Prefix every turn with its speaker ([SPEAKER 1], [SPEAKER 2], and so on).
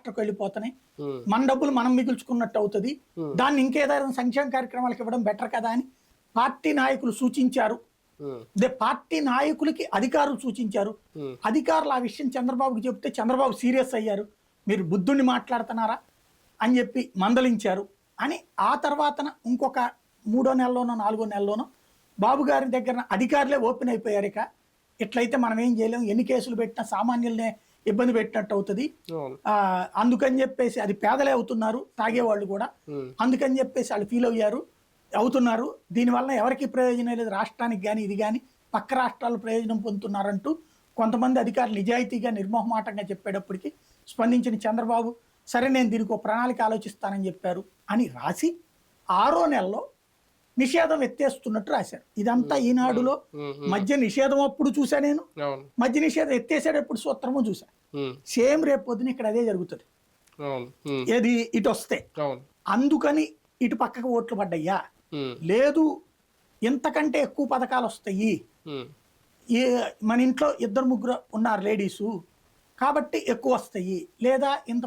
[SPEAKER 1] మహారాష్ట్రకు వెళ్ళిపోతున్నాయి, మన డబ్బులు మనం మిగుల్చుకున్నట్టు అవుతుంది, దాన్ని ఇంకేదైనా సంక్షేమ కార్యక్రమాలకు ఇవ్వడం బెటర్ కదా అని పార్టీ నాయకులు సూచించారు. పార్టీ నాయకులకి అధికారులు సూచించారు. అధికారులు ఆ విషయం చంద్రబాబుకి చెప్తే చంద్రబాబు సీరియస్ అయ్యారు. మీరు బుద్ధుడిని మాట్లాడుతున్నారా అని చెప్పి మందలించారు అని. ఆ తర్వాతన ఇంకొక 3వ నెలలోనో 4వ నెలలోనో బాబు గారి దగ్గర అధికారులే ఓపెన్ అయిపోయారు. ఇక ఇట్లయితే మనం ఏం చేయలేము, ఎన్ని కేసులు పెట్టినా సామాన్యులనే ఇబ్బంది పెట్టినట్టు అవుతుంది, అందుకని చెప్పేసి అది పేదలే అవుతున్నారు తాగేవాళ్ళు కూడా, అందుకని చెప్పేసి వాళ్ళు ఫీల్ అవుతున్నారు, దీనివల్ల ఎవరికి ప్రయోజనం లేదు, రాష్ట్రానికి కానీ ఇది కానీ పక్క రాష్ట్రాలు ప్రయోజనం పొందుతున్నారంటూ కొంతమంది అధికారులు నిజాయితీగా నిర్మోహమాటంగా చెప్పేటప్పటికి స్పందించిన చంద్రబాబు సరే నేను దీనికి ఒక ప్రణాళిక ఆలోచిస్తానని చెప్పారు అని రాసి 6వ నెలలో నిషేధం ఎత్తేస్తున్నట్టు రాశారు. ఇదంతా ఈనాడులో మద్య నిషేధం అప్పుడు చూసా నేను, మద్య నిషేధం ఎత్తేసేటప్పుడు సూత్రము చూసా. సేమ్ రేపు పొద్దున ఇక్కడ అదే జరుగుతుంది. ఏది ఇటు వస్తే అందుకని ఇటు పక్కకు ఓట్లు పడ్డయ్యా, లేదు ఇంతకంటే ఎక్కువ పథకాలు వస్తాయి, మన ఇంట్లో 2-3 ఉన్నారు లేడీసు కాబట్టి ఎక్కువ వస్తాయి, లేదా ఇంత